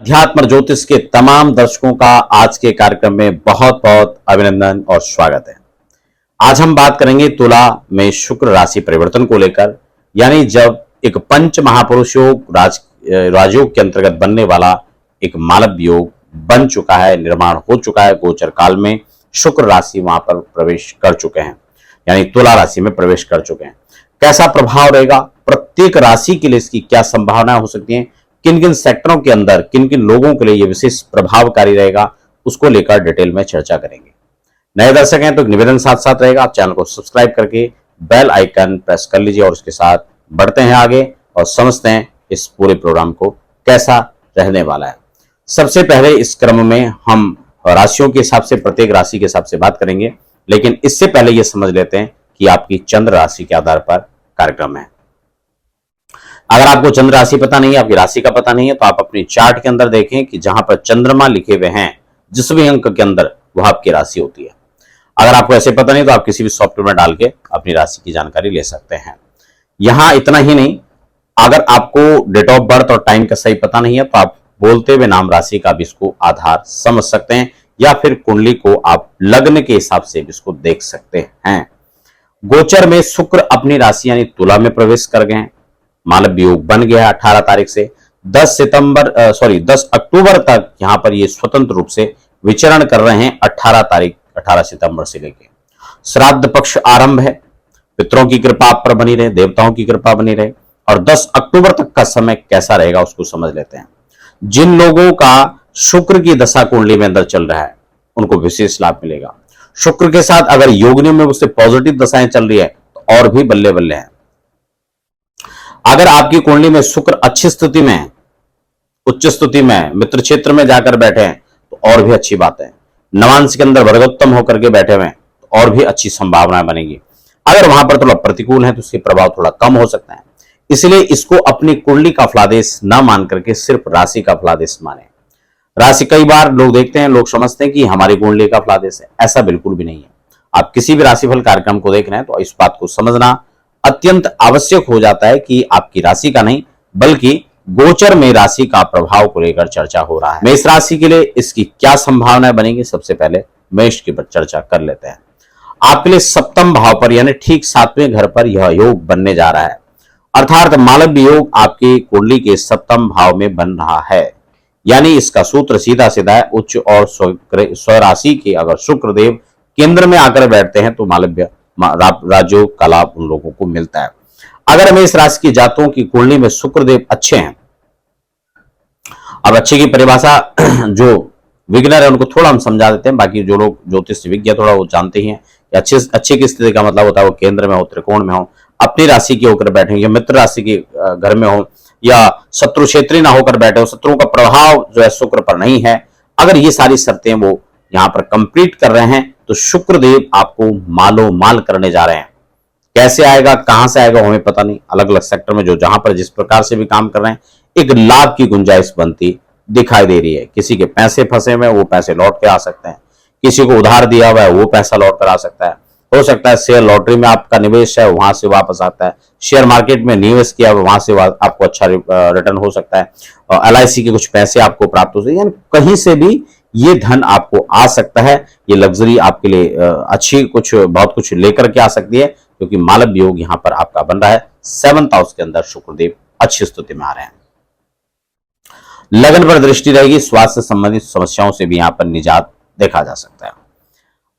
अध्यात्म ज्योतिष के तमाम दर्शकों का आज के कार्यक्रम में बहुत बहुत अभिनंदन और स्वागत है। आज हम बात करेंगे तुला में शुक्र राशि परिवर्तन को लेकर, यानी जब एक पंच महापुरुष योग राजयोग के अंतर्गत बनने वाला एक मालव योग बन चुका है, निर्माण हो चुका है। गोचर काल में शुक्र राशि वहां पर प्रवेश कर चुके हैं, यानी तुला राशि में प्रवेश कर चुके हैं। कैसा प्रभाव रहेगा, प्रत्येक राशि के लिए इसकी क्या संभावनाएं हो सकती हैं, किन किन सेक्टरों के अंदर किन किन लोगों के लिए यह विशेष प्रभावकारी रहेगा, उसको लेकर डिटेल में चर्चा करेंगे। नए दर्शक हैं तो एक निवेदन साथ साथ रहेगा, आप चैनल को सब्सक्राइब करके बेल आइकन प्रेस कर लीजिए और उसके साथ बढ़ते हैं आगे और समझते हैं इस पूरे प्रोग्राम को कैसा रहने वाला है। सबसे पहले इस क्रम में हम राशियों के हिसाब से, प्रत्येक राशि के हिसाब से बात करेंगे, लेकिन इससे पहले यह समझ लेते हैं कि आपकी चंद्र राशि के आधार पर कार्यक्रम है। अगर आपको चंद्र राशि पता नहीं है, आपकी राशि का पता नहीं है, तो आप अपनी चार्ट के अंदर देखें कि जहां पर चंद्रमा लिखे हुए हैं जिस भी अंक के अंदर, वह आपकी राशि होती है। अगर आपको ऐसे पता नहीं तो आप किसी भी सॉफ्टवेयर में डाल के अपनी राशि की जानकारी ले सकते हैं। यहां इतना ही नहीं, अगर आपको डेट ऑफ बर्थ और टाइम का सही पता नहीं है तो आप बोलते हुए नाम राशि का भी इसको आधार समझ सकते हैं, या फिर कुंडली को आप लग्न के हिसाब से भी इसको देख सकते हैं। गोचर में शुक्र अपनी राशि यानी तुला में प्रवेश कर गए हैं, मालव योग बन गया है 18 तारीख से 10 अक्टूबर तक यहां पर ये स्वतंत्र रूप से विचरण कर रहे हैं। 18 सितंबर से लेकर श्राद्ध पक्ष आरंभ है। पितरों की कृपा आप पर बनी रहे, देवताओं की कृपा बनी रहे। और 10 अक्टूबर तक का समय कैसा रहेगा उसको समझ लेते हैं। जिन लोगों का शुक्र की दशा कुंडली में अंदर चल रहा है उनको विशेष लाभ मिलेगा। शुक्र के साथ अगर योगिनी में उससे पॉजिटिव दशाएं चल रही है तो और भी बल्ले बल्ले हैं। अगर आपकी कुंडली में शुक्र अच्छी स्थिति में है, उच्च स्थिति में, मित्र क्षेत्र में जाकर बैठे हैं तो और भी अच्छी बात है। नवांश के अंदर वर्गोत्तम होकर के बैठे हुए हैं तो और भी अच्छी संभावनाएं बनेगी। अगर वहां पर थोड़ा प्रतिकूल है तो उसके प्रभाव थोड़ा कम हो सकता है। इसलिए इसको अपनी कुंडली का फलादेश न मान करके सिर्फ राशि का फलादेश माने। राशि कई बार लोग देखते हैं, लोग समझते हैं कि हमारी कुंडली का फलादेश है, ऐसा बिल्कुल भी नहीं है। आप किसी भी राशिफल कार्यक्रम को देख रहे हैं तो इस बात को समझना अत्यंत आवश्यक हो जाता है कि आपकी राशि का नहीं बल्कि गोचर में राशि का प्रभाव को लेकर चर्चा हो रहा है। मेष राशि के लिए इसकी क्या संभावनाएं बनेगी, सबसे पहले मेष की चर्चा कर लेते हैं। आपके लिए सप्तम भाव पर यानी ठीक 7वें घर पर यह योग बनने जा रहा है, अर्थात मालव योग आपकी कुंडली के सप्तम भाव में बन रहा है। यानी इसका सूत्र सीधा सीधा है, उच्च और स्वराशि के अगर शुक्रदेव केंद्र में आकर बैठते हैं तो मालव्य राजयोग का लाभ उन लोगों को मिलता है। अगर मेष राशि की जातकों की कुंडली में शुक्रदेव अच्छे हैं, अब अच्छे की परिभाषा जो विघ्नर है उनको थोड़ा हम समझा देते हैं, बाकी जो लोग ज्योतिष विज्ञ थोड़ा वो जानते ही हैं कि अच्छे की स्थिति का मतलब होता है वो केंद्र में हो, त्रिकोण में हो, अपनी राशि के होकर बैठे या मित्र राशि के घर में हो, या शत्रु क्षेत्रीय ना होकर बैठे हो, शत्रुओं का प्रभाव जो है शुक्र पर नहीं है। अगर ये सारी शर्तें वो यहां पर कंप्लीट कर रहे हैं तो शुक्रदेव आपको मालो माल करने जा रहे हैं। कैसे आएगा, कहां से आएगा हमें पता नहीं। अलग अलग सेक्टर में जो जहां पर जिस प्रकार से भी काम कर रहे हैं एक लाभ की गुंजाइश बनती दिखाई दे रही है। किसी के पैसे फंसे हुए वो पैसे लौट के आ सकते हैं, किसी को उधार दिया हुआ है वो पैसा लौट कर आ सकता है। हो सकता है शेयर लॉटरी में आपका निवेश है वहां से वापस आता है, शेयर मार्केट में निवेश किया वहां से आपको अच्छा रिटर्न हो सकता है, और LIC के कुछ पैसे आपको प्राप्त हो सकते हैं। कहीं से भी ये धन आपको आ सकता है। ये लग्जरी आपके लिए अच्छी बहुत कुछ लेकर के आ सकती है, क्योंकि मालव योग यहां पर आपका बन रहा है। 7th हाउस के अंदर शुक्रदेव अच्छी स्थिति में आ रहे हैं। लगन पर दृष्टि रहेगी, स्वास्थ्य संबंधित समस्याओं से भी यहां पर निजात देखा जा सकता है।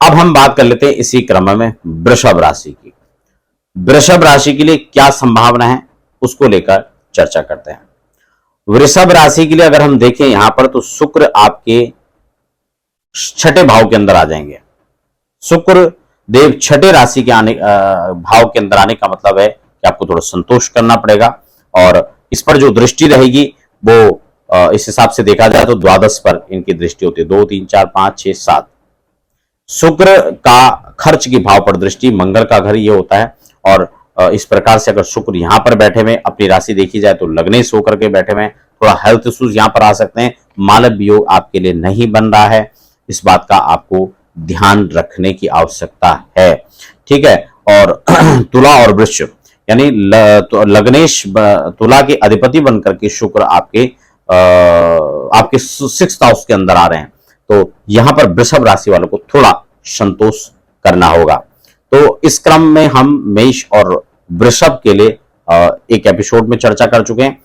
अब हम बात कर लेते हैं इसी क्रम में वृषभ राशि की। वृषभ राशि के लिए क्या संभावना है उसको लेकर चर्चा करते हैं। वृषभ राशि के लिए अगर हम देखें यहां पर तो शुक्र आपके 6ठे भाव के अंदर आ जाएंगे। शुक्र देव 6ठे राशि के भाव के अंदर आने का मतलब है कि आपको थोड़ा संतोष करना पड़ेगा, और इस पर जो दृष्टि रहेगी वो इस हिसाब से देखा जाए तो द्वादश पर इनकी दृष्टि होती है। 2, 3, 4, 5, 6, 7 शुक्र का खर्च की भाव पर दृष्टि, मंगल का घर ये होता है। और इस प्रकार से अगर शुक्र यहां पर बैठे हुए, अपनी राशि देखी जाए तो लग्नेश होकर के बैठे हुए, थोड़ा हेल्थ इश्यूज यहां पर आ सकते हैं। मालव योग आपके लिए नहीं बन रहा है, इस बात का आपको ध्यान रखने की आवश्यकता है, ठीक है। और तुला और वृश्चिक यानी लग्नेश तुला के अधिपति बनकर के शुक्र आपके आपके 6th हाउस के अंदर आ रहे हैं, तो यहां पर वृषभ राशि वालों को थोड़ा संतोष करना होगा। तो इस क्रम में हम मेष और वृषभ के लिए एक एपिसोड में चर्चा कर चुके हैं।